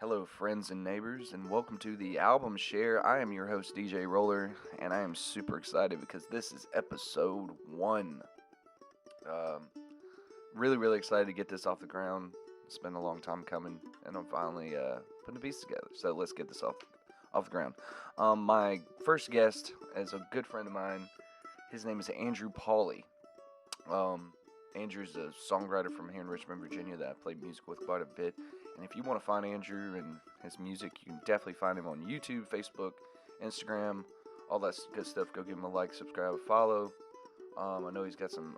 Hello, friends and neighbors, and welcome to the album share. I am your host, DJ Roller, and I am super excited because this is episode 1. Um, really excited to get this off the ground. It's been a long time coming, and I'm finally putting the pieces together. So let's get this off the ground. My first guest is a good friend of mine. His name is Andrew Pauley. Andrew's a songwriter from here in Richmond, Virginia that I played music with quite a bit. And if you want to find Andrew and his music, you can definitely find him on YouTube, Facebook, Instagram, all that good stuff. Go give him a like, subscribe, follow. I know he's got some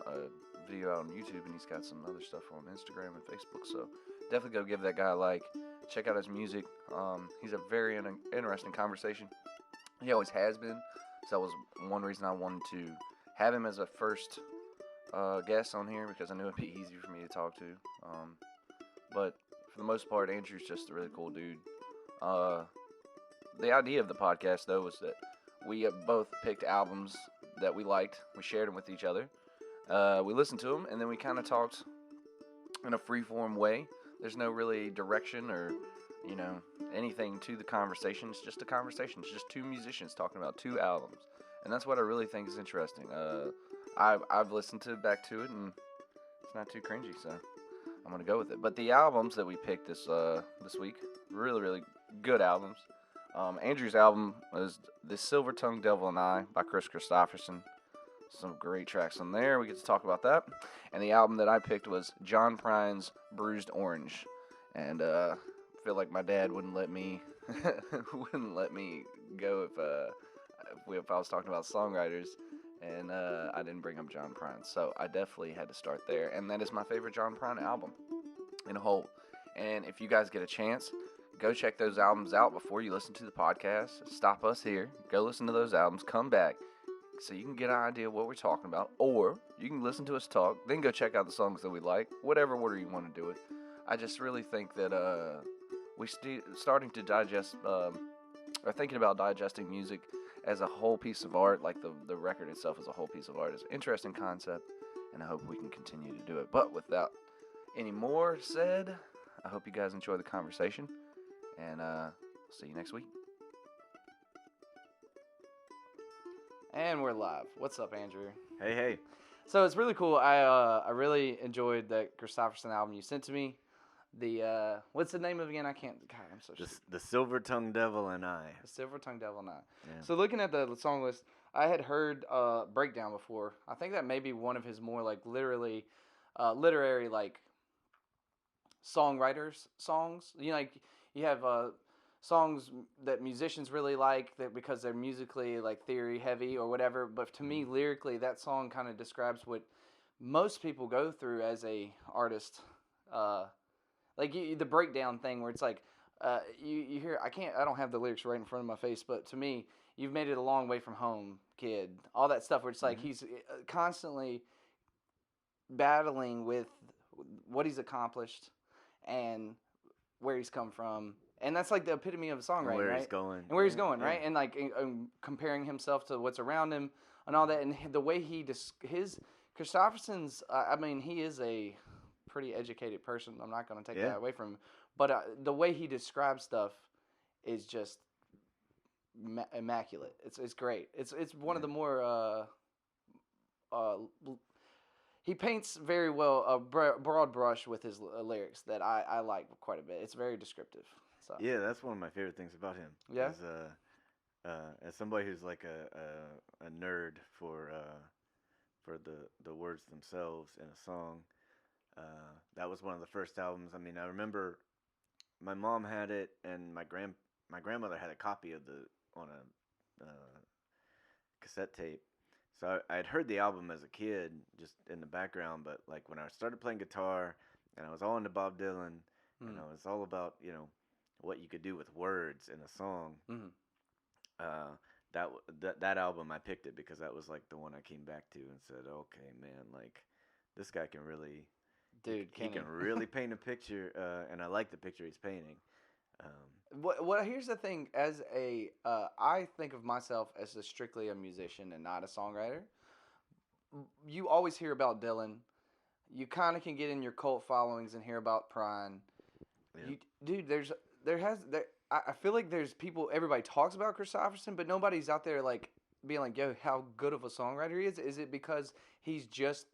video out on YouTube, and he's got some other stuff on Instagram and Facebook. So definitely go give that guy a like. Check out his music. He's a very interesting conversation. He always has been. So that was one reason I wanted to have him as a first guest on here, because I knew it'd be easier for me to talk to. But for the most part, Andrew's just a really cool dude. The idea of the podcast, though, was that we both picked albums that we liked. We shared them with each other. We listened to them, and then we kind of talked in a free-form way. There's no really direction or, anything to the conversation. It's just a conversation. It's just two musicians talking about two albums. And that's what I really think is interesting. I've listened back to it, and it's not too cringy, so I'm gonna go with it. But the albums that we picked this week, really good albums. Andrew's album was "The Silver-Tongued Devil and I" by Kristofferson. Some great tracks on there. We get to talk about that. And the album that I picked was John Prine's "Bruised Orange." And I feel like my dad wouldn't let me go if I was talking about songwriters. And I didn't bring up John Prine, so I definitely had to start there. And that is my favorite John Prine album in a whole. And if you guys get a chance, go check those albums out before you listen to the podcast. Stop us here, go listen to those albums, come back, so you can get an idea of what we're talking about. Or you can listen to us talk, then go check out the songs that we like, whatever order you want to do it. I just really think that starting to digest, or thinking about digesting music as a whole piece of art, like the record itself as a whole piece of art, is an interesting concept, and I hope we can continue to do it. But without any more said, I hope you guys enjoy the conversation, and see you next week. And we're live. What's up, Andrew? Hey. So it's really cool. I really enjoyed that Kristofferson album you sent to me. The what's the name of it again? I can't. God, I'm so. The Silver-Tongued Devil and I. The Silver-Tongued Devil and I. Yeah. So looking at the song list, I had heard Breakdown before. I think that may be one of his more like literary like songwriters songs. Like you have songs that musicians really like that because they're musically like theory heavy or whatever. But to me, lyrically, that song kind of describes what most people go through as a artist. Like the breakdown thing where it's like, you hear, I don't have the lyrics right in front of my face, but to me, you've made it a long way from home, kid. All that stuff where it's like he's constantly battling with what he's accomplished and where he's come from. And that's like the epitome of a songwriting, right? Where he's going. And where he's going, right? And like comparing himself to what's around him and all that. And the way Kristofferson's, he is a pretty educated person. I'm not going to take that away from him, but the way he describes stuff is just immaculate. It's great. It's one of the more he paints very well a broad brush with his lyrics that I like quite a bit. It's very descriptive. So yeah, that's one of my favorite things about him. Yeah. As somebody who's like a nerd for the words themselves in a song. That was one of the first albums. I mean, I remember my mom had it, and my grandmother had a copy of on a cassette tape. So I had heard the album as a kid, just in the background. But like when I started playing guitar, and I was all into Bob Dylan, and I was all about what you could do with words in a song. That album, I picked it because that was like the one I came back to and said, okay, man, like this guy can really. Dude, he can really paint a picture, and I like the picture he's painting. Well, here's the thing. As I think of myself as strictly a musician and not a songwriter. You always hear about Dylan. You kind of can get in your cult followings and hear about Prine. Yeah. Dude, there's I feel like there's people, everybody talks about Kristofferson, but nobody's out there like being like, yo, how good of a songwriter he is. Is it because he's just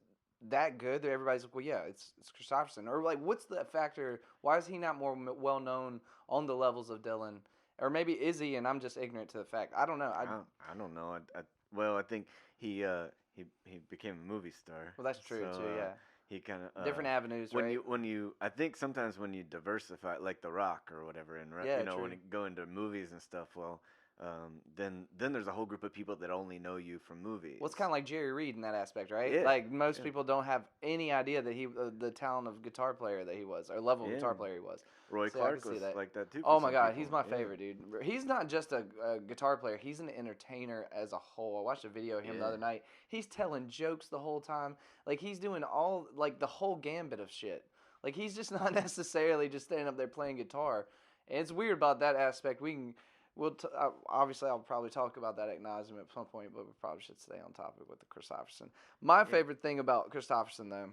that good that everybody's like, well, yeah, it's Kristofferson, or like, what's the factor? Why is he not more well known on the levels of Dylan? Or maybe is he, and I'm just ignorant to the fact. I don't know. I don't know. Well, I think he became a movie star. Well, that's true so, too. Yeah, he kind of different avenues, when right? you I think sometimes when you diversify, like The Rock or whatever, and Yeah, you know, true. when you go into movies and stuff, well, then there's a whole group of people that only know you from movies. Well, it's kind of like Jerry Reed in that aspect, right? Yeah, Like most yeah. people don't have any idea that he, the talent of guitar player that he was, or level of Yeah. guitar player he was. Roy So I can Clark see was that. like that too. For Oh my some God, people. he's my Yeah. favorite dude. He's not just a guitar player; he's an entertainer as a whole. I watched a video of him the Yeah. other night. He's telling jokes the whole time. Like he's doing all like the whole gambit of shit. Like he's just not necessarily just standing up there playing guitar. And it's weird about that aspect. Obviously I'll probably talk about that at nauseam at some point, but we probably should stay on topic with the Kristofferson. My favorite thing about Kristofferson, though,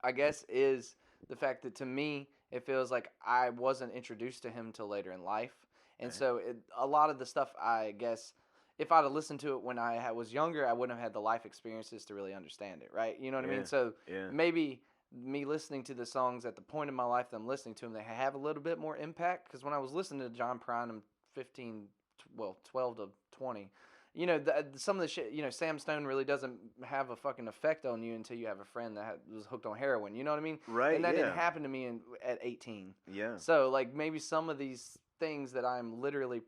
I guess, is the fact that to me it feels like I wasn't introduced to him till later in life, and Okay. so a lot of the stuff, I guess, if I'd have listened to it when I was younger, I wouldn't have had the life experiences to really understand it, right? You know what I mean? Yeah. So Yeah. maybe me listening to the songs at the point in my life that I'm listening to them, they have a little bit more impact. Because when I was listening to John Prine, I'm 12 to 20. You know, some of the shit, Sam Stone really doesn't have a fucking effect on you until you have a friend that was hooked on heroin. You know what I mean? Right. And that yeah. didn't happen to me at 18. Yeah. So, like, maybe some of these things that I'm literally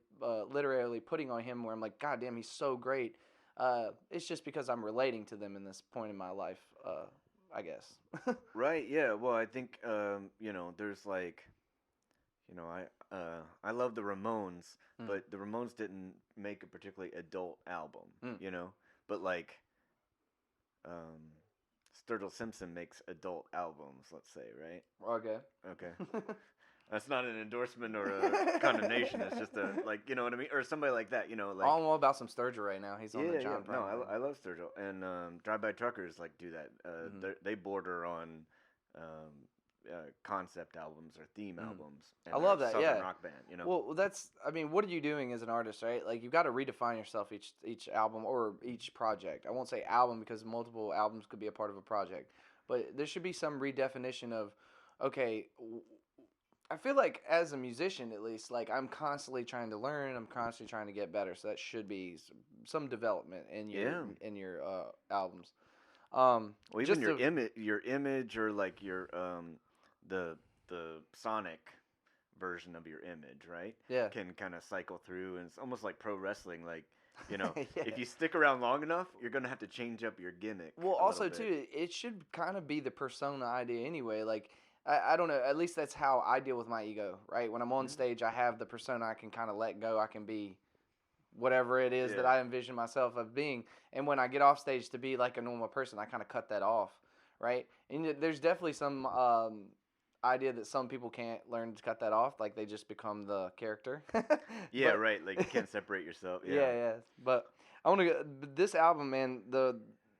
putting on him where I'm like, God damn, he's so great. It's just because I'm relating to them in this point in my life, I guess. Right. Yeah. Well, I think there's like, I love the Ramones, but the Ramones didn't make a particularly adult album, but like, Sturgill Simpson makes adult albums, let's say, right? Okay. Okay. That's not an endorsement or a condemnation. It's just a, like, you know what I mean? Or somebody like that, like. I'm all about some Sturgill right now. He's on the John Prine. No, I love Sturgill. And Drive-By Truckers, like, do that. They border on concept albums or theme albums. And I love they're a that, Southern yeah. rock band, Well, what are you doing as an artist, right? Like, you've got to redefine yourself each album or each project. I won't say album because multiple albums could be a part of a project. But there should be some redefinition of, okay, I feel like as a musician, at least, like, I'm constantly trying to learn. I'm constantly trying to get better. So that should be some development in your albums. Well, even your image, or like your the sonic version of your image, right? Yeah. Can kind of cycle through, and it's almost like pro wrestling. Like, Yeah. if you stick around long enough, you're gonna have to change up your gimmick. Well, also too, it should kind of be the persona idea anyway. Like, I don't know. At least that's how I deal with my ego, right? When I'm on stage, I have the persona I can kind of let go. I can be whatever it is that I envision myself of being. And when I get off stage to be like a normal person, I kind of cut that off, right? And there's definitely some idea that some people can't learn to cut that off. Like, they just become the character. Yeah, right. Like, you can't separate yourself. Yeah. But I want to this album, man,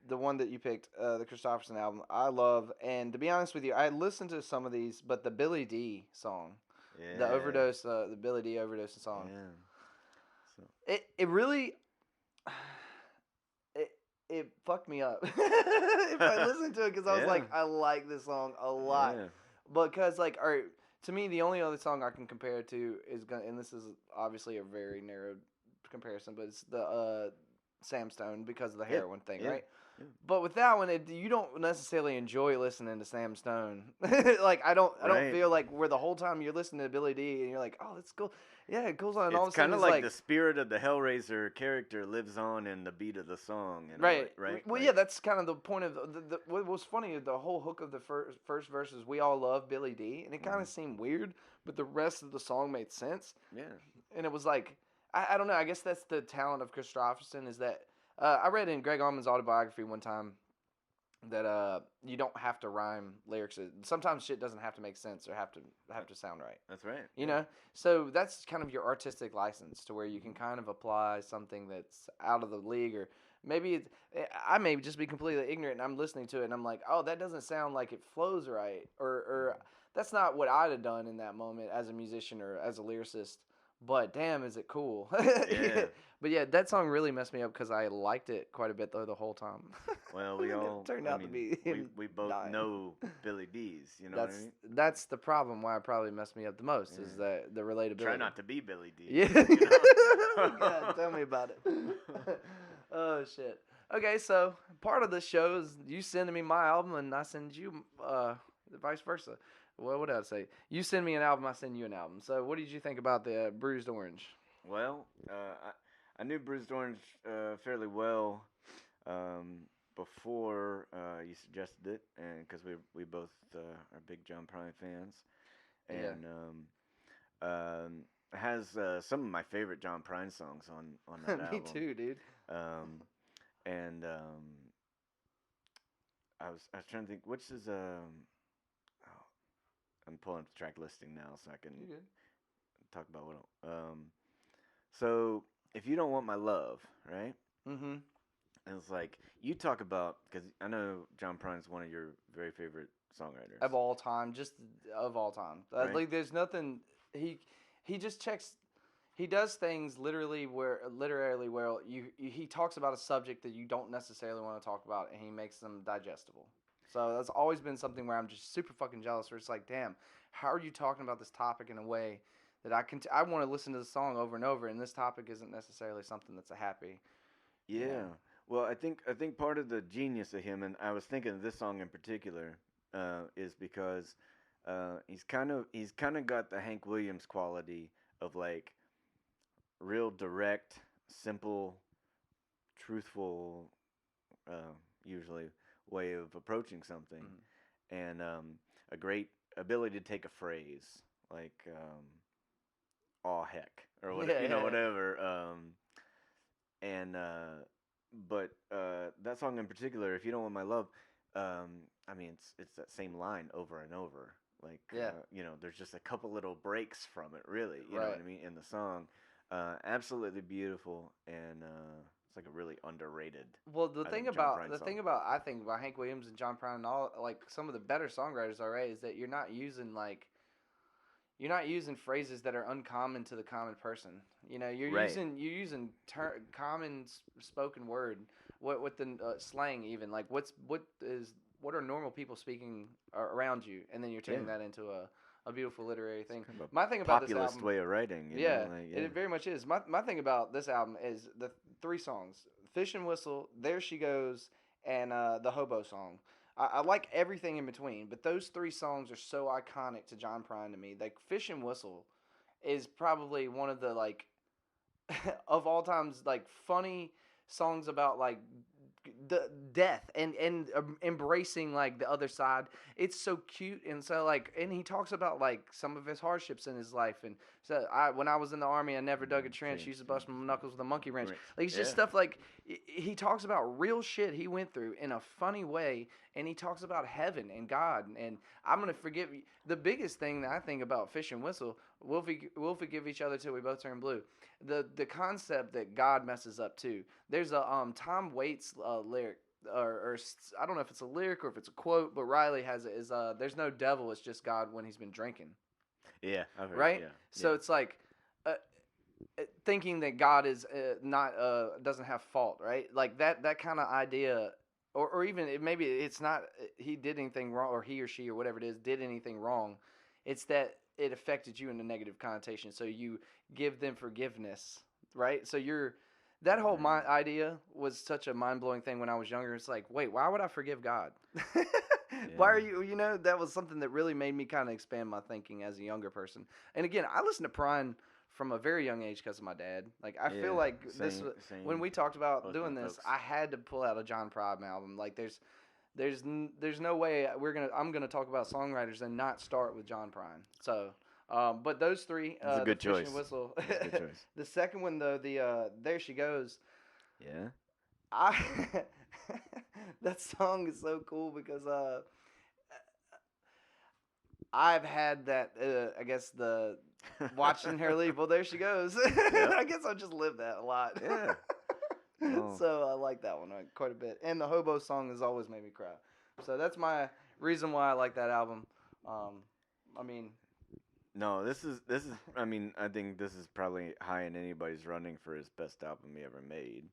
the one that you picked, the Kristofferson album, I love. And to be honest with you, I listened to some of these, but the Billy D song, the overdose, the Billy D overdose song, it really, it fucked me up if I listened to it, because I was like, I like this song a lot, because like, all right, to me, the only other song I can compare it to is and this is obviously a very narrow comparison, but it's the Sam Stone, because of the heroin thing, right? Yeah. But with that one, you don't necessarily enjoy listening to Sam Stone. Like, I don't feel like where the whole time you're listening to Billy D and you're like, oh, that's cool. Yeah, it goes on. And all of a sudden, it's kind of like the spirit of the Hellraiser character lives on in the beat of the song. Right. Right. Well, yeah, that's kind of the point of what was funny. The whole hook of the first verse is, "We all love Billy D," and it kind of seemed weird, but the rest of the song made sense. Yeah. And it was like, I don't know. I guess that's the talent of Kristofferson, is that. I read in Greg Allman's autobiography one time that you don't have to rhyme lyrics. Sometimes shit doesn't have to make sense or have to sound right. That's right. You know? So that's kind of your artistic license, to where you can kind of apply something that's out of the league, or maybe I may just be completely ignorant and I'm listening to it and I'm like, oh, that doesn't sound like it flows right, or that's not what I'd have done in that moment as a musician or as a lyricist. But damn, is it cool? Yeah. But yeah, that song really messed me up because I liked it quite a bit though the whole time. Well, we all it turned out to be him we both dying. know Billy D's. You know what I mean? That's the problem. Why it probably messed me up the most is that the relatability. Try not to be Billy D. Yeah. You know? God, tell me about it. Oh shit. Okay, so part of the show is you sending me my album and I send you vice versa. Well, what did I say? You send me an album, I send you an album. So, what did you think about the Bruised Orange? Well, I knew Bruised Orange fairly well before you suggested it, and because we both are big John Prine fans, and it has some of my favorite John Prine songs on that album. Me too, dude. And I was trying to think which is I'm pulling up the track listing now so I can talk about what. So if you don't want my love, right? Mm-hmm. And it's like you talk about because I know John Prine is one of your very favorite songwriters Of all time, just of all time. Right. Like, there's nothing. He just checks. He does things literally where he talks about a subject that you don't necessarily want to talk about, and he makes them digestible. So that's always been something where I'm just super fucking jealous. Where it's like, damn, how are you talking about this topic in a way that I want to listen to the song over and over, and this topic isn't necessarily something that's a happy. Yeah. Well, I think part of the genius of him, and I was thinking of this song in particular, is because he's kind of got the Hank Williams quality of like real direct, simple, truthful, usually way of approaching something, and a great ability to take a phrase like "aw heck" or whatever, whatever. But that song in particular, "If You Don't Want My Love," I mean, it's that same line over and over. Like, there's just a couple little breaks from it, really. You know what I mean, in the song. Absolutely beautiful, and it's like a really underrated. Well, I think about Hank Williams and John Prine and all, like some of the better songwriters is that you're not using phrases that are uncommon to the common person. You know, you're using common spoken word, what the slang even, like what are normal people speaking around you, and then you're turning that into a beautiful literary thing. Kind of my thing about this album, populist way of writing. It very much is. My thing about this album is the 3 songs: "Fish and Whistle," "There She Goes," and the Hobo song. I like everything in between, but those 3 songs are so iconic to John Prine to me. Like, "Fish and Whistle" is probably one of the, like, of all times, like, funny songs about, like, the death and embracing, like, the other side. It's so cute, and so, like, and he talks about, like, some of his hardships in his life, and so when I was in the Army, I never dug a trench, used to bust my knuckles with a monkey wrench. Like, it's just stuff like, he talks about real shit he went through in a funny way, and he talks about heaven and God, and I'm gonna forgive you. The biggest thing that I think about "Fish and Whistle," we'll forgive each other till we both turn blue. The concept that God messes up too. There's a Tom Waits lyric, or I don't know if it's a lyric or if it's a quote, but Riley has it. Is "There's no devil, it's just God when he's been drinking." Yeah, I've heard. Right. Yeah, so it's like thinking that God is not doesn't have fault, right? Like that kind of idea. Or even maybe it's not he did anything wrong, or he or she or whatever it is did anything wrong. It's that it affected you in a negative connotation. So you give them forgiveness, right? So that whole idea was such a mind-blowing thing when I was younger. It's like, wait, why would I forgive God? Why are you, that was something that really made me kind of expand my thinking as a younger person. And again, I listened to Prine from a very young age because of my dad. Like, I feel like when we talked about doing this, I had to pull out a John Prine album. Like, there's no way I'm gonna talk about songwriters and not start with John Prine. So, but those 3, that's a good choice. Fish and Whistle. That's a good choice. The second one though, the "There She Goes." Yeah. That song is so cool because I've had that. I guess the watching her leave. Well, there she goes. Yep. I guess I just lived that a lot. Yeah. Oh. So I like that one quite a bit. And the Hobo song has always made me cry. So that's my reason why I like that album. I mean, No, this is. I mean, I think this is probably high in anybody's running for his best album he ever made.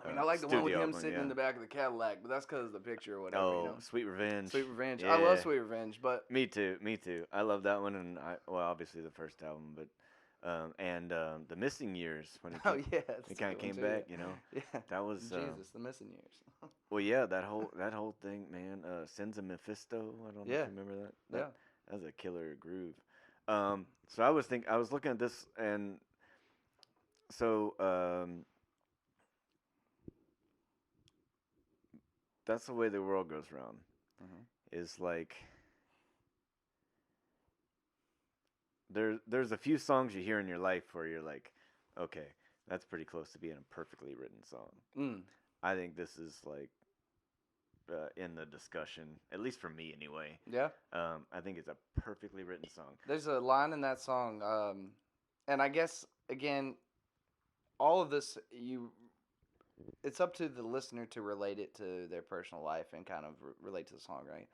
I like the one with Studio him album, sitting yeah. in the back of the Cadillac, but that's because of the picture or whatever. Oh, Sweet Revenge. Sweet Revenge. Yeah. I love Sweet Revenge, but Me too. I love that one, and obviously the first album, but the Missing Years when he oh yeah, that's he a kind of good one came too, back, yeah. that was Jesus, the Missing Years. well, yeah, that whole thing, man. Sins of Mephisto. I don't know if you remember that. Yeah, that was a killer groove. So I was looking at this, and so that's the way the world goes round. Is like there's a few songs you hear in your life where you're like, okay, that's pretty close to being a perfectly written song. I think this is like in the discussion, at least for me anyway. Yeah. I think it's a perfectly written song. There's a line in that song, and I guess again, all of this it's up to the listener to relate it to their personal life and kind of relate to the song, right?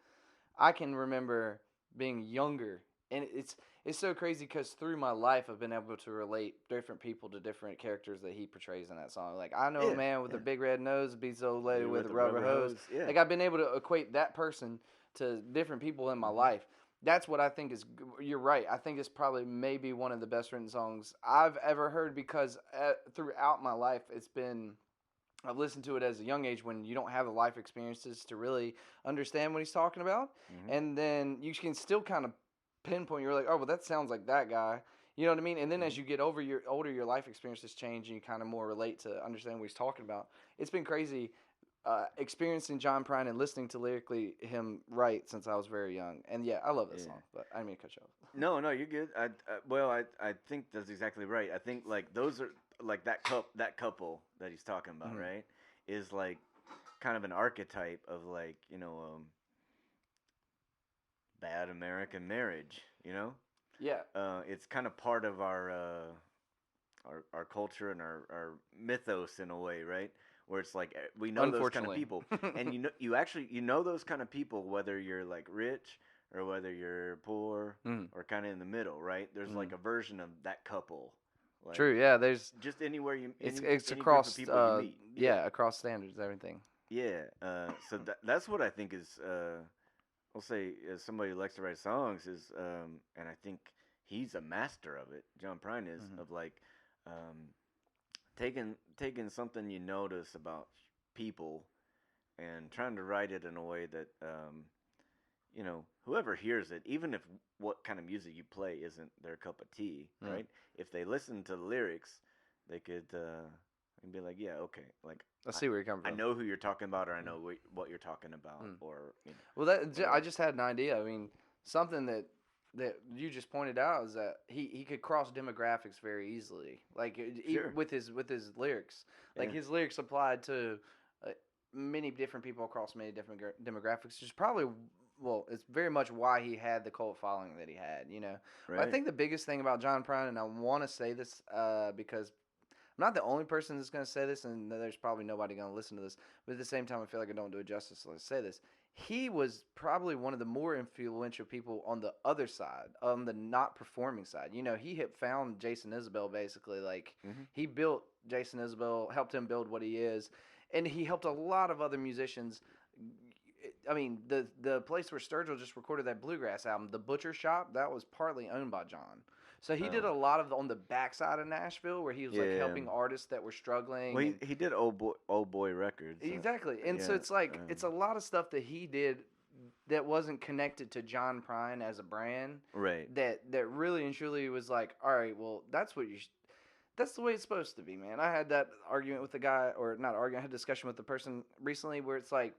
I can remember being younger, and it's so crazy because through my life I've been able to relate different people to different characters that he portrays in that song. Like, I know a man with a big red nose beats old lady with a rubber hose. Yeah. Like, I've been able to equate that person to different people in my life. That's what I think is. You're right. I think it's probably maybe one of the best written songs I've ever heard, because throughout my life I've listened to it as a young age when you don't have the life experiences to really understand what he's talking about. And then you can still kind of pinpoint, you're like, oh, well, that sounds like that guy. You know what I mean? And then as you get older, your life experiences change and you kind of more relate to understand what he's talking about. It's been crazy experiencing John Prine and listening to lyrically him write since I was very young. And yeah, I love this song, but I didn't mean to cut you off. No, you're good. I think that's exactly right. I think like those are like that couple that he's talking about, right? Is like kind of an archetype of like, bad American marriage, Yeah. It's kind of part of our culture and our mythos in a way, right? Where it's like we know those kind of people, and you know those kind of people, whether you're like rich or whether you're poor or kind of in the middle, right? There's like a version of that couple. Like, true. Yeah. There's just anywhere it's any across group of people you meet. Yeah, across standards, everything. Yeah. So that's what I think is. I'll say, as somebody who likes to write songs, is and I think he's a master of it. John Prine is of like taking something you notice about people and trying to write it in a way that whoever hears it, even if what kind of music you play isn't their cup of tea, right? If they listen to the lyrics, they could be like, yeah, okay, like I see where you're coming from. I know who you're talking about, or I know what you're talking about, or Well, I just had an idea. I mean, something that you just pointed out is that he could cross demographics very easily, like even with his lyrics. Like his lyrics applied to many different people across many different demographics, which is probably it's very much why he had the cult following that he had. Right. But I think the biggest thing about John Prine, and I want to say this because I'm not the only person that's going to say this, and there's probably nobody going to listen to this. But at the same time, I feel like I don't do it justice, so let's say this. He was probably one of the more influential people on the other side, on the not performing side. He had found Jason Isbell, basically. Like, he built Jason Isbell, helped him build what he is, and he helped a lot of other musicians. I mean, the place where Sturgill just recorded that bluegrass album, the Butcher Shop, that was partly owned by John. So he did a lot of on the backside of Nashville, where he was like helping artists that were struggling. Well, he did old boy records. Exactly, and so it's like it's a lot of stuff that he did that wasn't connected to John Prine as a brand. Right. That really and truly was like, all right, well, that's what that's the way it's supposed to be, man. I had that argument with the guy, or not argument, I had a discussion with the person recently where it's like,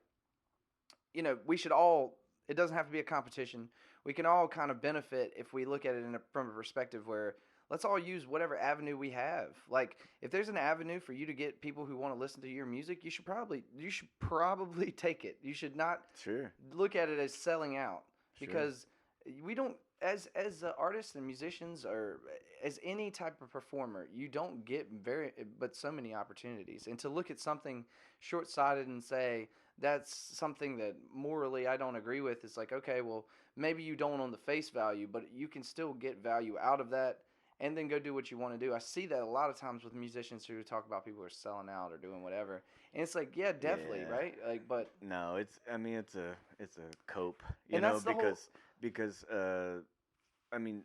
we should all. It doesn't have to be a competition. We can all kind of benefit if we look at it from a perspective where let's all use whatever avenue we have. Like, if there's an avenue for you to get people who want to listen to your music, you should probably take it. You should not look at it as selling out, because we don't, as artists and musicians, or as any type of performer, you don't get but so many opportunities. And to look at something short-sighted and say that's something that morally I don't agree with. It's like, okay, well, maybe you don't on the face value, but you can still get value out of that and then go do what you want to do. I see that a lot of times with musicians who talk about people who are selling out or doing whatever. And it's like, yeah, definitely, Yeah. right? Like, but No, I mean, it's a cope, and that's the whole because I mean,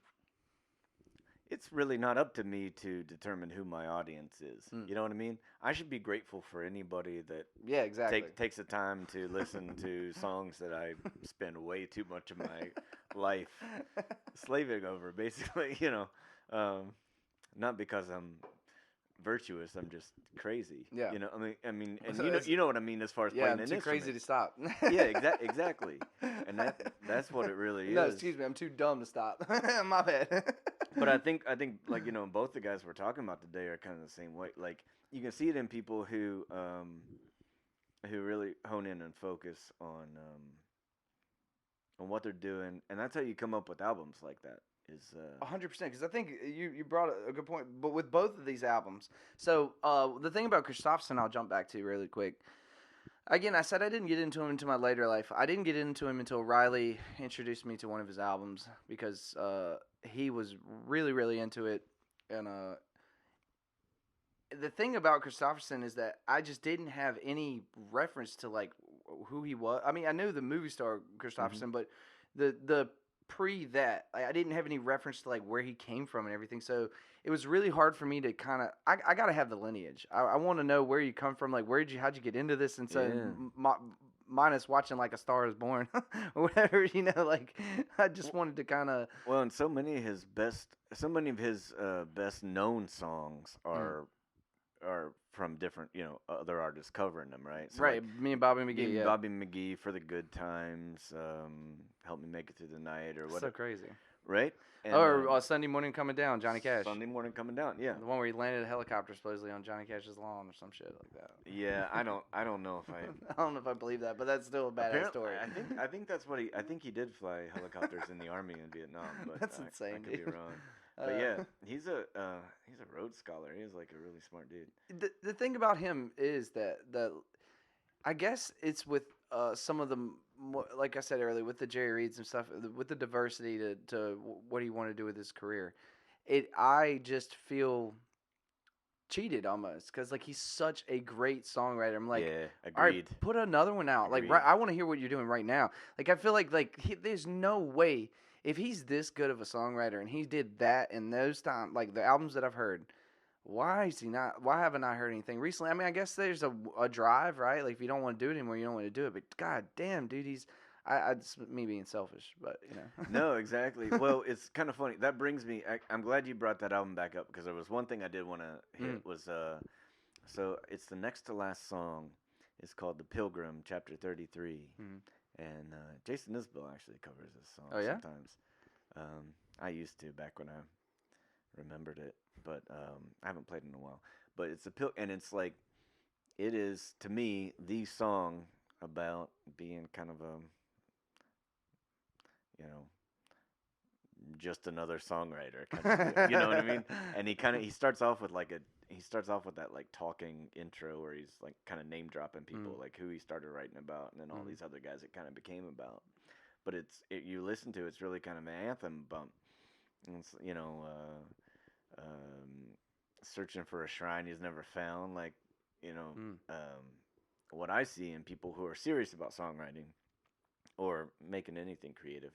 it's really not up to me to determine who my audience is. You know what I mean? I should be grateful for anybody that yeah, exactly. takes the time to listen to songs that I spend way too much of my life slaving over, basically. Not because I'm virtuous. I'm just crazy. Yeah. I mean, and you know what I mean as far as yeah, playing I'm an too instrument. crazy to stop. Yeah, exactly. And that's what it really No, is. excuse me, I'm too dumb to stop. My bad. But I think like both the guys we're talking about today are kind of the same way. Like you can see it in people who really hone in and focus on what they're doing, and that's how you come up with albums like that. Is 100%, because I think you brought a good point. But with both of these albums, so the thing about Kristofferson, I'll jump back to really quick. Again, I said I didn't get into him until my later life. I didn't get into him until Riley introduced me to one of his albums because he was really, really into it. And the thing about Kristofferson is that I just didn't have any reference to like who he was. I mean, I knew the movie star Kristofferson, but the pre that I didn't have any reference to like where he came from and everything. So it was really hard for me to kind of I got to have the lineage. I want to know where you come from, like how'd you get into this, and so minus watching like A Star Is Born or whatever, like I just wanted to kind of and so many of his best known songs are from different, other artists covering them, right? So right, me and Bobby McGee, yeah. Bobby McGee for the Good Times, Help Me Make It Through the Night, or whatever. So crazy, right? And, or Sunday Morning Coming Down, Johnny Cash. Sunday Morning Coming Down, yeah. The one where he landed a helicopter supposedly on Johnny Cash's lawn or some shit like that. Yeah, I don't know if I. I don't know if I believe that, but that's still a badass story. I think that's what I think he did fly helicopters in the army in Vietnam, but that's insane. I could be wrong. But yeah, he's a Rhodes Scholar. He's like a really smart dude. The thing about him is that I guess it's with some of the, like I said earlier, with the Jerry Reeds and stuff, with the diversity to what he wanted to do with his career. I just feel cheated almost because like he's such a great songwriter. I'm like, yeah, agreed. All right, put another one out. Agreed. Like, I want to hear what you're doing right now. Like, I feel like there's no way. If he's this good of a songwriter and he did that in those times, like the albums that I've heard, why is he not? Why haven't I heard anything recently? I mean, I guess there's a drive, right? Like if you don't want to do it anymore, you don't want to do it. But god damn, dude, it's me being selfish, but No, exactly. Well, it's kind of funny. That brings me. I'm glad you brought that album back up because there was one thing I did want to hit was so it's the next to last song. It's called The Pilgrim, Chapter 33. And Jason Isbell actually covers this song sometimes. I used to back when I remembered it, but I haven't played it in a while. But it's and it's like, it is, to me, the song about being kind of just another songwriter. Kind of, you know what I mean? And he starts off with that like talking intro where he's like kind of name dropping people, like who he started writing about, and then all these other guys it kind of became about. But you listen to it's really kind of an anthem bump. And it's, searching for a shrine he's never found. Like, what I see in people who are serious about songwriting or making anything creative,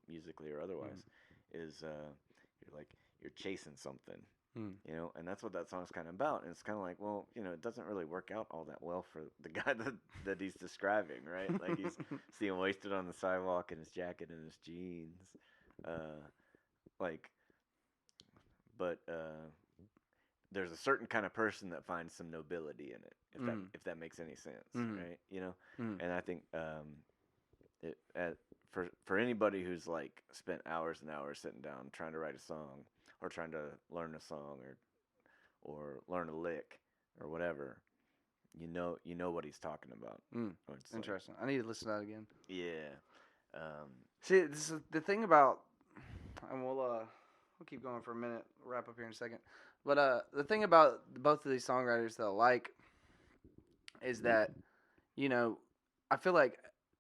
musically or otherwise, is you're chasing something. And that's what that song's kind of about. And it's kind of like, well, it doesn't really work out all that well for the guy that he's describing, right? Like he's seeing wasted on the sidewalk in his jacket and his jeans, but there's a certain kind of person that finds some nobility in it, if that makes any sense, right? And I think for anybody who's like spent hours and hours sitting down trying to write a song, or trying to learn a song, or learn a lick, or whatever, you know what he's talking about. Interesting. I need to listen to that again. Yeah. See, this is the thing about, and we'll keep going for a minute. We'll wrap up here in a second. But the thing about both of these songwriters that I like is that, I feel like,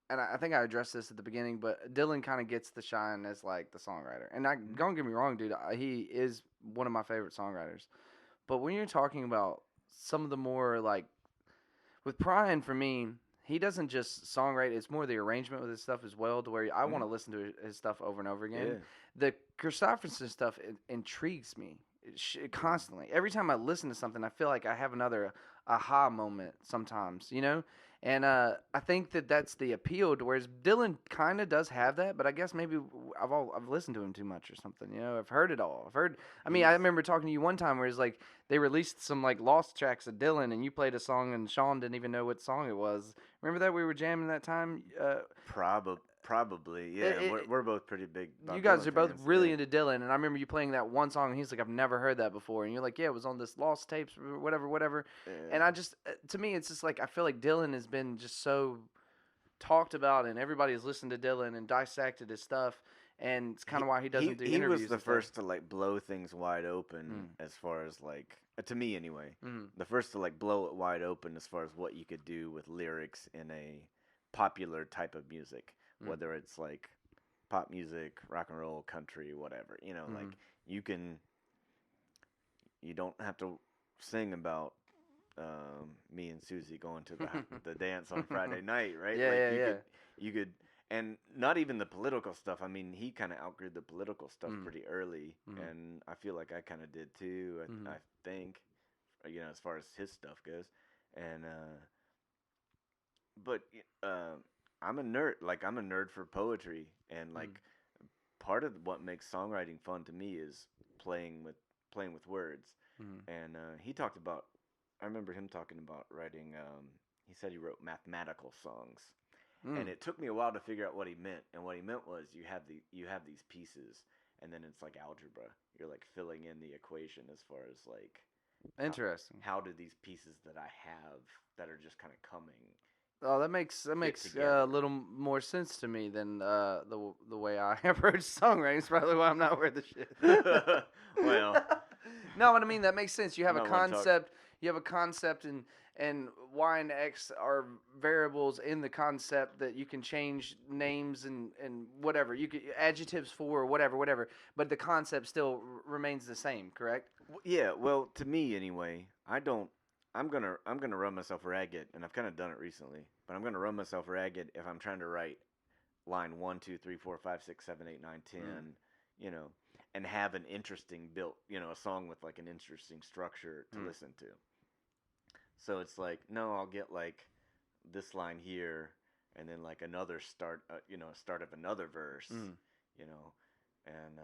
and I think I addressed this at the beginning, but Dylan kind of gets the shine as like the songwriter. And don't get me wrong, dude, he is one of my favorite songwriters. But when you're talking about some of the more like with Prine, for me, he doesn't just songwrite; it's more the arrangement with his stuff as well. To where I want to listen to his stuff over and over again. Yeah. The Kristofferson stuff intrigues me constantly. Every time I listen to something, I feel like I have another aha moment. Sometimes, you know. And I think that's the appeal. To whereas Dylan kind of does have that, but I guess maybe I've listened to him too much or something. You know, I've heard it all. I've heard. I mean, I remember talking to you one time where it's like they released some like lost tracks of Dylan, and you played a song, and Sean didn't even know what song it was. Remember that we were jamming that time? Probably, yeah. We're both pretty big. You guys Dylan are both fans, really yeah. into Dylan, and I remember you playing that one song, and he's like, "I've never heard that before," and you're like, "Yeah, it was on this lost tapes, or whatever." Yeah. And I just, to me, it's just like I feel like Dylan has been just so talked about, and everybody has listened to Dylan and dissected his stuff, and it's kind of why he doesn't do interviews. He was the first to like blow things wide open as far as like to me anyway. The first to like blow it wide open as far as what you could do with lyrics in a popular type of music, whether it's like pop music, rock and roll, country, whatever. You know, like you don't have to sing about me and Susie going to the dance on Friday night, right? Yeah, You could, and not even the political stuff. I mean, he kind of outgrew the political stuff pretty early, and I feel like I kind of did too. I think, you know, as far as his stuff goes, and but I'm a nerd. Like I'm a nerd for poetry, and like part of what makes songwriting fun to me is playing with words. And he talked about. I remember him talking about writing. He said he wrote mathematical songs, and it took me a while to figure out what he meant. And what he meant was you have these pieces, and then it's like algebra. You're like filling in the equation as far as like interesting. How do these pieces that I have that are just kind of coming? Oh, that makes a little more sense to me than the way I approach songwriting. It's probably why I'm not worth the shit. Well, no, but I mean that makes sense. You have a No one concept. You have a concept, and y and x are variables in the concept that you can change names and whatever you could adjectives for or whatever. But the concept still remains the same. Correct? Yeah. Well, to me anyway, I'm gonna run myself ragged, and I've kind of done it recently. But I'm gonna run myself ragged if I'm trying to write line 1, 2, 3, 4, 5, 6, 7, 8, 9, 10, you know, and have an interesting built, you know, a song with like an interesting structure to listen to. So it's like, no, I'll get like this line here, and then like another start, start of another verse, you know, and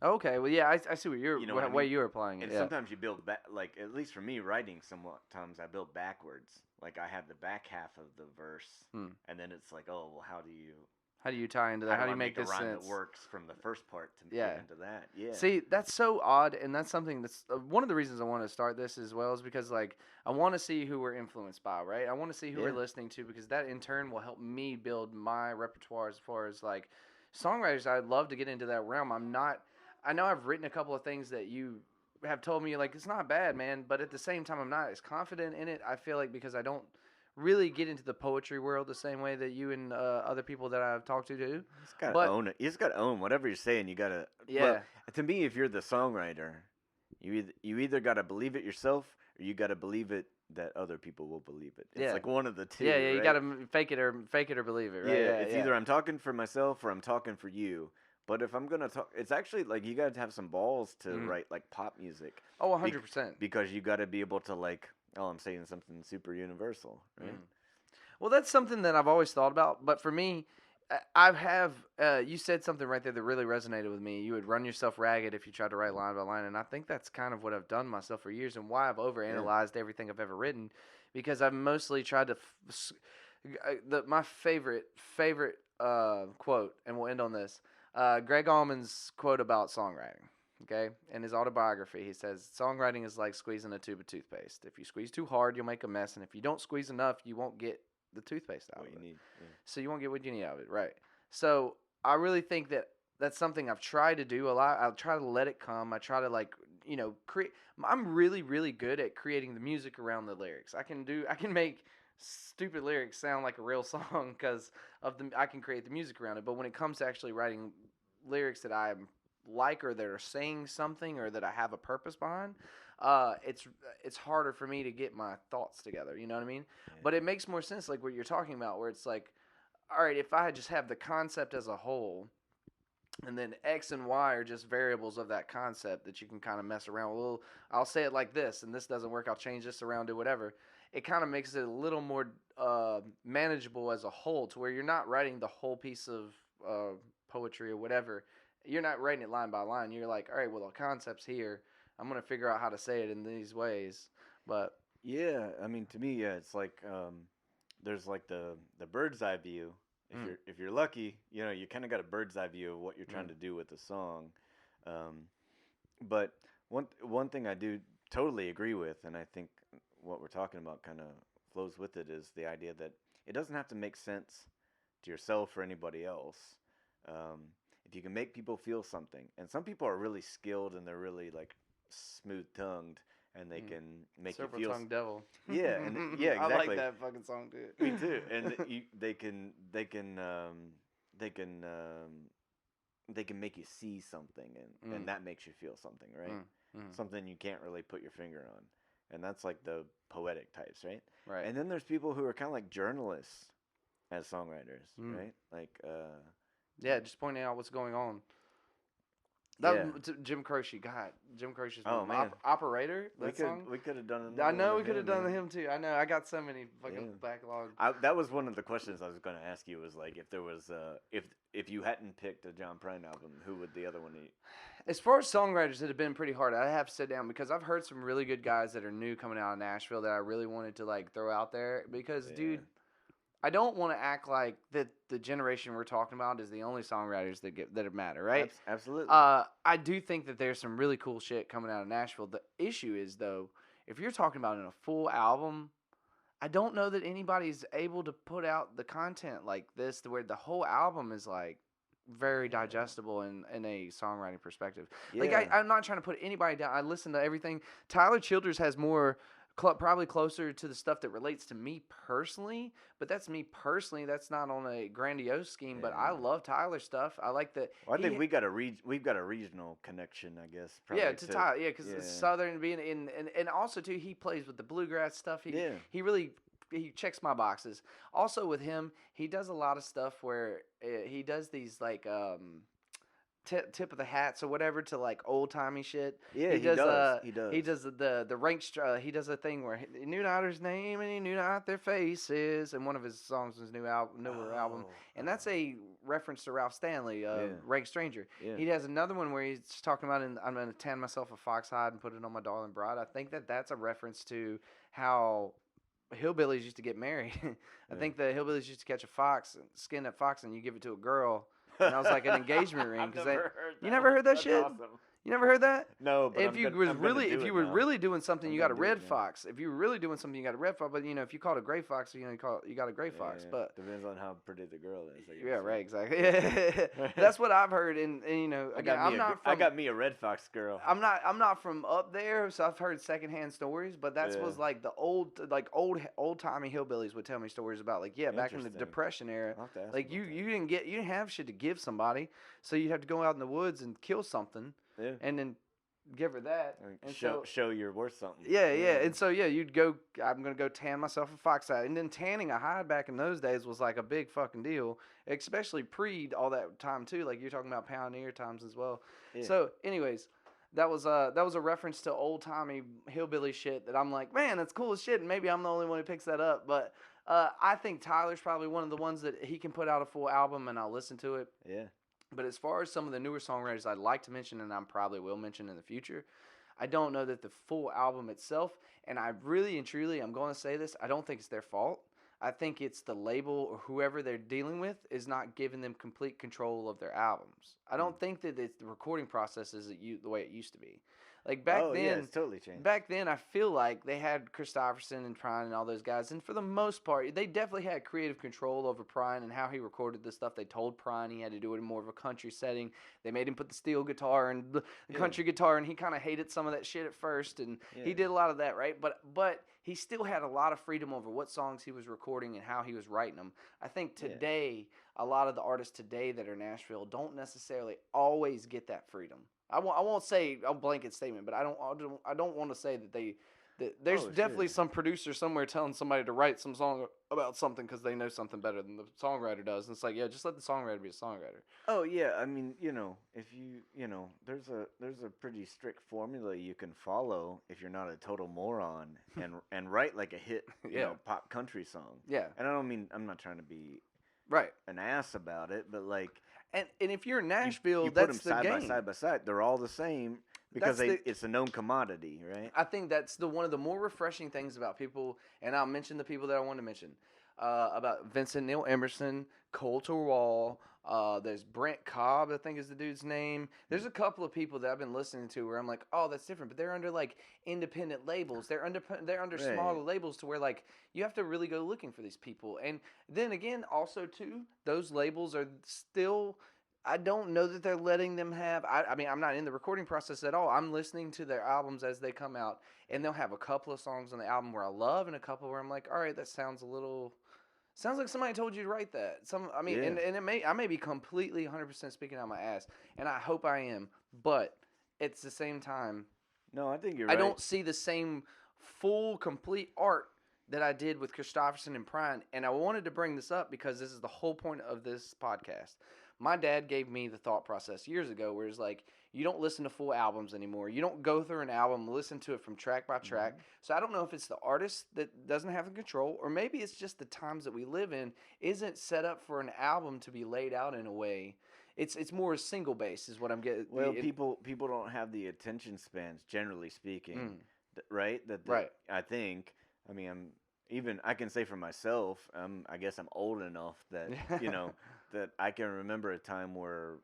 okay, well, yeah, I see what you're you know what I way mean? you're applying it. And Yeah. sometimes you build back, like at least for me, writing sometimes I build backwards. Like I have the back half of the verse, and then it's like, oh, well, how do you tie into that? How do you make a this rhyme sense? that works from the first part to Yeah. get into that? Yeah. See, that's so odd, and that's something that's one of the reasons I want to start this as well is because like I want to see who we're influenced by, right? I want to see who we're listening to because that in turn will help me build my repertoire as far as like songwriters. I'd love to get into that realm. I know I've written a couple of things that you have told me like it's not bad, man, but at the same time I'm not as confident in it. I feel like because I don't really get into the poetry world the same way that you and other people that I've talked to do. You just gotta own it. You just gotta own whatever you're saying. You gotta. Yeah. Well, to me, if you're the songwriter, you either gotta believe it yourself or you gotta believe it that other people will believe it. It's like one of the two. Yeah, right? you gotta fake it or believe it, right? Yeah, it's either I'm talking for myself or I'm talking for you. But if I'm gonna talk, it's actually like you gotta have some balls to write like pop music. Oh, 100%. Because you gotta be able to like. Oh, I'm saying something super universal, right? Well, that's something that I've always thought about. But for me, you said something right there that really resonated with me. You would run yourself ragged if you tried to write line by line. And I think that's kind of what I've done myself for years and why I've overanalyzed everything I've ever written. Because I've mostly tried to my favorite quote, and we'll end on this, Greg Allman's quote about songwriting. Okay, in his autobiography, he says, songwriting is like squeezing a tube of toothpaste. If you squeeze too hard, you'll make a mess. And if you don't squeeze enough, you won't get the toothpaste out of it. Need, yeah. So you won't get what you need out of it, right? So I really think that that's something I've tried to do a lot. I'll try to let it come. I try to create. I'm really, really good at creating the music around the lyrics. I can make stupid lyrics sound like a real song because I can create the music around it. But when it comes to actually writing lyrics that I like or that are saying something or that I have a purpose behind, it's harder for me to get my thoughts together. You know what I mean? Yeah. But it makes more sense, like what you're talking about, where it's like, all right, if I just have the concept as a whole, and then X and Y are just variables of that concept that you can kind of mess around with. Well, I'll say it like this, and this doesn't work. I'll change this around to whatever. It kind of makes it a little more manageable as a whole, to where you're not writing the whole piece of poetry or whatever. You're not writing it line by line. You're like, all right, well, the concept's here. I'm going to figure out how to say it in these ways. But yeah, I mean, to me, yeah, it's like there's like the bird's eye view. If you're lucky, you know, you kind of got a bird's eye view of what you're trying to do with the song. But one thing I do totally agree with, and I think what we're talking about kind of flows with it, is the idea that it doesn't have to make sense to yourself or anybody else. If you can make people feel something, and some people are really skilled and they're really like smooth-tongued, and they can make you feel. Tongue devil. Yeah, and yeah, exactly. I like that fucking song too. Me too. And they can make you see something, and that makes you feel something, right? Something you can't really put your finger on, and that's like the poetic types, right? Right. And then there's people who are kind of like journalists as songwriters, right? Like yeah, just pointing out what's going on. Jim Croce, God, Jim Croce's Operator. We could have done it. I know we could have done him too. I know. I got so many fucking backlog. That was one of the questions I was going to ask you. Was like, if there was if you hadn't picked a John Prine album, who would the other one eat? As far as songwriters, it had been pretty hard. I have to sit down because I've heard some really good guys that are new coming out of Nashville that I really wanted to like throw out there because, dude. I don't want to act like that the generation we're talking about is the only songwriters that matter, right? Absolutely. I do think that there's some really cool shit coming out of Nashville. The issue is, though, if you're talking about in a full album, I don't know that anybody's able to put out the content like this, where the whole album is like very digestible in a songwriting perspective. Yeah. Like I'm not trying to put anybody down. I listen to everything. Tyler Childers has more. Probably closer to the stuff that relates to me personally, but that's me personally. That's not on a grandiose scheme, but I love Tyler's stuff. I like that. Well, I think we've got a regional connection, I guess. Yeah, to Tyler. Yeah, because it's Southern being and also too, he plays with the bluegrass stuff. He really checks my boxes. Also with him, he does a lot of stuff where he does these like tip of the hats or whatever to like old timey shit. Yeah, he does. He does the rank. He does a thing where he knew not his name and he knew not their faces. And one of his songs is newer album, and that's a reference to Ralph Stanley, Rank Stranger. Yeah. He has another one where he's talking about, I'm gonna tan myself a fox hide and put it on my darling bride. I think that's a reference to how hillbillies used to get married. I think the hillbillies used to catch a fox, skin that fox, and you give it to a girl. And I was like an engagement ring because you never heard that shit. Awesome. You never heard that? No, but if you were really doing something, you got a red fox. If you were really doing something, you got a red fox. But you know, if you caught a gray fox, you got a gray fox. But depends on how pretty the girl is. Yeah, right, exactly. That's what I've heard. And you know, again, I got me a red fox girl. I'm not from up there, so I've heard secondhand stories. But that was like the old timey hillbillies would tell me stories about like back in the Depression era. Like you didn't have shit to give somebody, so you'd have to go out in the woods and kill something. Yeah. And then give her that. And show you're worth something. Yeah. And so, you'd go, I'm going to go tan myself a fox hide. And then tanning a hide back in those days was like a big fucking deal, especially all that time too. Like you're talking about pioneer times as well. Yeah. So anyways, that was a reference to old timey hillbilly shit that I'm like, man, that's cool as shit. And maybe I'm the only one who picks that up. But I think Tyler's probably one of the ones that he can put out a full album and I'll listen to it. Yeah. But as far as some of the newer songwriters I'd like to mention, and I probably will mention in the future, I don't know that the full album itself, and I really and truly, I'm going to say this, I don't think it's their fault. I think it's the label or whoever they're dealing with is not giving them complete control of their albums. I don't think that it's the recording process is the way it used to be. Like back then, it's totally changed. Back then, I feel like they had Kristofferson and Prine and all those guys, and for the most part, they definitely had creative control over Prine and how he recorded the stuff. They told Prine he had to do it in more of a country setting. They made him put the steel guitar and the country guitar, and he kind of hated some of that shit at first, and he did a lot of that, right? But he still had a lot of freedom over what songs he was recording and how he was writing them. I think today, a lot of the artists today that are Nashville don't necessarily always get that freedom. I won't say a blanket statement, but I don't want to say that there's definitely some producer somewhere telling somebody to write some song about something because they know something better than the songwriter does. And it's like, yeah, just let the songwriter be a songwriter. Oh yeah, I mean, if there's a pretty strict formula you can follow if you're not a total moron and write like a hit, pop country song. Yeah. And I'm not trying to be an ass about it, but like, and if you're in Nashville, you that's put them the game. side by side. They're all the same. Because it's a known commodity, right? I think that's one of the more refreshing things about people, and I'll mention the people that I want to mention, about Vincent Neil Emerson, Colter Wall, there's Brent Cobb, I think is the dude's name. There's a couple of people that I've been listening to where I'm like, oh, that's different, but they're under like independent labels. They're under smaller labels to where like you have to really go looking for these people. And then again, also too, those labels are still. I don't know that they're letting them have. I mean, I'm not in the recording process at all. I'm listening to their albums as they come out, and they'll have a couple of songs on the album where I love, and a couple where I'm like, all right, that sounds like somebody told you to write that. And I may be completely 100% speaking out my ass, and I hope I am, but at the same time, no, I think you're right. I don't see the same full, complete art that I did with Kristofferson and Prine, and I wanted to bring this up because this is the whole point of this podcast. My dad gave me the thought process years ago where it's like, you don't listen to full albums anymore. You don't go through an album, listen to it from track by track. Mm-hmm. So I don't know if it's the artist that doesn't have the control, or maybe it's just the times that we live in isn't set up for an album to be laid out in a way. It's more single base is what I'm getting. Well, people don't have the attention spans, generally speaking, right? Right. I think, I mean, I can say for myself, I guess I'm old enough that, that I can remember a time where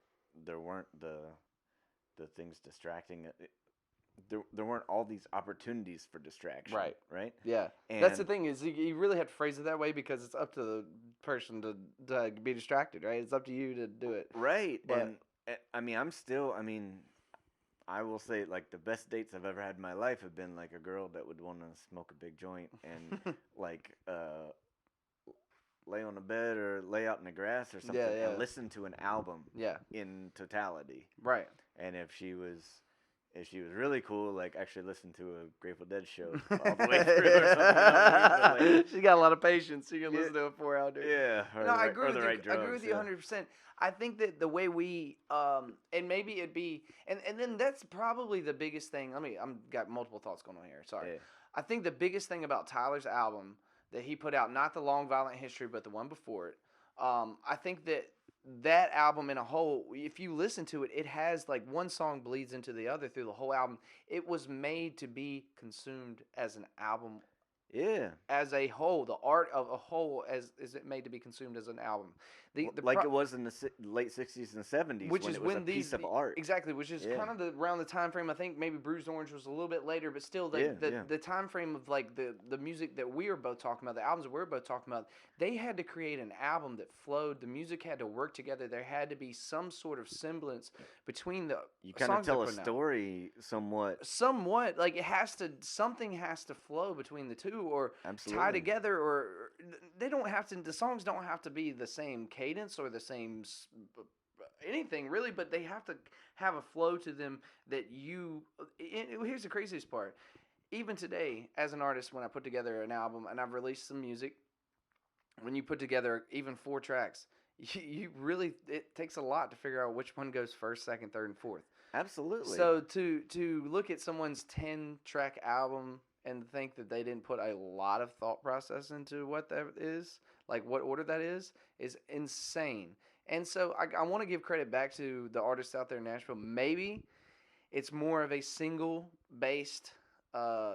there weren't the things distracting. There weren't all these opportunities for distraction. Right? Yeah. And that's the thing is you really have to phrase it that way because it's up to the person to be distracted, right? It's up to you to do it. Right. But, and I will say, like, the best dates I've ever had in my life have been, like, a girl that would want to smoke a big joint and, like, lay on the bed or lay out in the grass or something and listen to an album in totality. Right. And if she was really cool, like, actually listen to a Grateful Dead show all the way through or something. Like, she got a lot of patience. So you can listen to a 4-hour dude. Yeah. I agree with you 100%. I think that the way we, and maybe it'd be, and then that's probably the biggest thing. I'm got multiple thoughts going on here. Sorry. Yeah. I think the biggest thing about Tyler's album that he put out, not the Long Violent History, but the one before it, I think that album in a whole, if you listen to it, it has like one song bleeds into the other through the whole album. It was made to be consumed as an album. Yeah. As a whole, the art of a whole is it made to be consumed as an album. It was in the late 60s and 70s, which is when a piece of art. Exactly, which is kind of around the time frame. I think maybe Bruised Orange was a little bit later, but still the time frame of like the music that we are both talking about, the albums that we're both talking about, they had to create an album that flowed. The music had to work together. There had to be some sort of semblance between the You kind of tell a story somewhat. Somewhat, like something has to flow between the two or tie together, or they don't have to. The songs don't have to be the same cadence or the same anything really, but they have to have a flow to them that here's the craziest part. Even today, as an artist, when I put together an album and I've released some music, when you put together even 4 tracks, you really, it takes a lot to figure out which one goes first, second, third, and fourth. Absolutely. So to look at someone's 10-track album and think that they didn't put a lot of thought process into what that is, like what order that is insane. And so I want to give credit back to the artists out there in Nashville. Maybe it's more of a single-based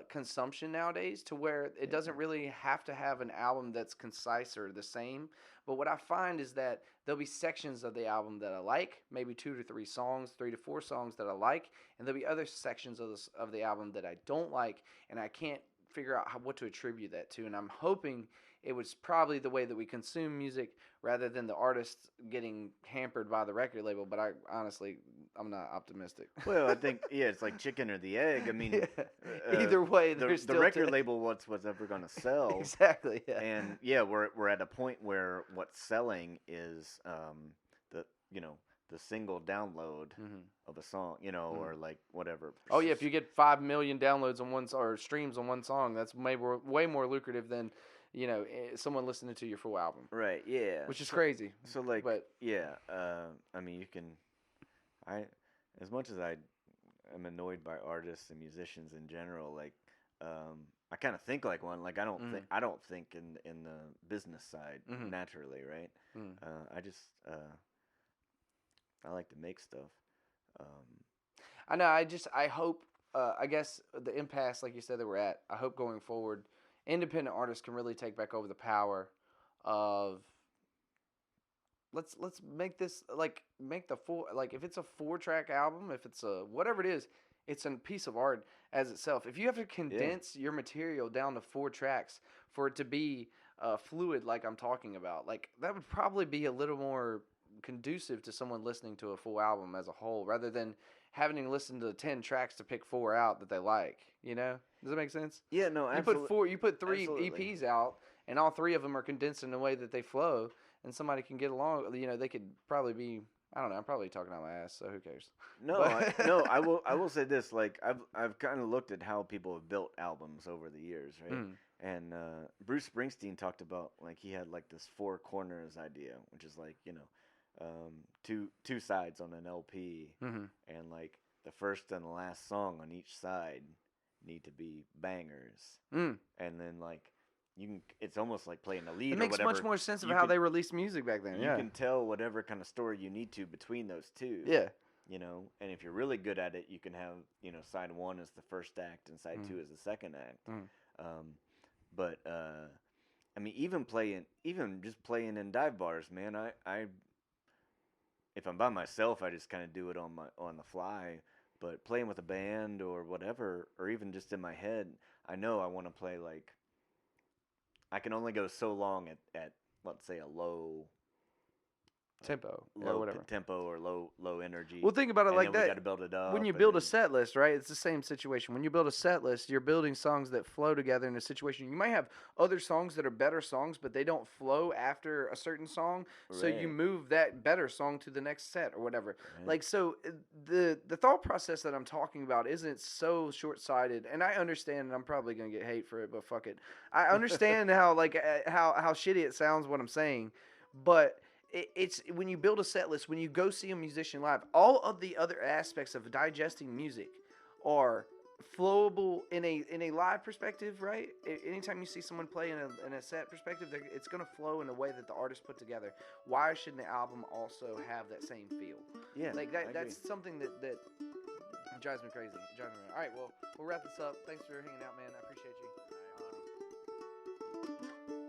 consumption nowadays to where it doesn't really have to have an album that's concise or the same. But what I find is that there'll be sections of the album that I like, maybe 2 to 3 songs, 3 to 4 songs that I like, and there'll be other sections of the album that I don't like, and I can't figure out what to attribute that to. And I'm hoping it was probably the way that we consume music rather than the artist getting hampered by the record label. But I'm not optimistic. Well, I think it's like chicken or the egg. I mean, Either way, the there's still record label what's ever going to sell. Exactly. Yeah. And we're at a point where what's selling is the the single download of a song, or like whatever. Oh yeah, if you get 5 million downloads on or streams on one song, that's way more lucrative than someone listening to your full album. Right. Yeah. Which is crazy. So like, I mean, you can, as much as I am annoyed by artists and musicians in general, like, I kind of think like one. Like I don't think in the business side naturally, right? I just I like to make stuff. I know. I hope. I guess the impasse, like you said, that we're at. I hope going forward, independent artists can really take back over the power of. Let's make this make the full if it's a 4-track album, if it's a whatever it is, it's a piece of art as itself. If you have to condense your material down to 4 tracks for it to be fluid, like I'm talking about, like that would probably be a little more conducive to someone listening to a full album as a whole, rather than having to listen to 10 tracks to pick 4 out that they like. Does that make sense? Yeah, no, absolutely. You put 3 EPs out, and all 3 of them are condensed in a way that they flow, and somebody can get along. They could probably be. I don't know. I'm probably talking out my ass, so who cares? No, I will say this. Like I've kind of looked at how people have built albums over the years, right? And Bruce Springsteen talked about like he had like this 4 corners idea, which is like two sides on an LP, and like the first and the last song on each side need to be bangers, and then like it's almost like playing a lead. It makes much more sense of how they released music back then. You can tell whatever kind of story you need to between those two. Yeah. And if you're really good at it, you can have side 1 as the first act and side 2 as the second act. But I mean, even just playing in dive bars, man. I if I'm by myself, I just kind of do it on the fly. But playing with a band or whatever, or even just in my head, I know I want to play like. I can only go so long at let's say a low tempo, low or whatever tempo or low energy. Well, think about it like that. We got to build it up. When you build a set list, right? It's the same situation. When you build a set list, you're building songs that flow together in a situation. You might have other songs that are better songs, but they don't flow after a certain song. Right. So you move that better song to the next set or whatever. Right. Like, so the thought process that I'm talking about isn't so short-sighted. And I understand, and I'm probably going to get hate for it, but fuck it. I understand how shitty it sounds what I'm saying, but it's when you build a set list, when you go see a musician live, all of the other aspects of digesting music are flowable in a live perspective, right? Anytime you see someone play in a set perspective, it's going to flow in a way that the artist put together. Why shouldn't the album also have that same feel? Yeah, like that's something that drives me crazy. All right, well, we'll wrap this up. Thanks for hanging out, man. I appreciate you.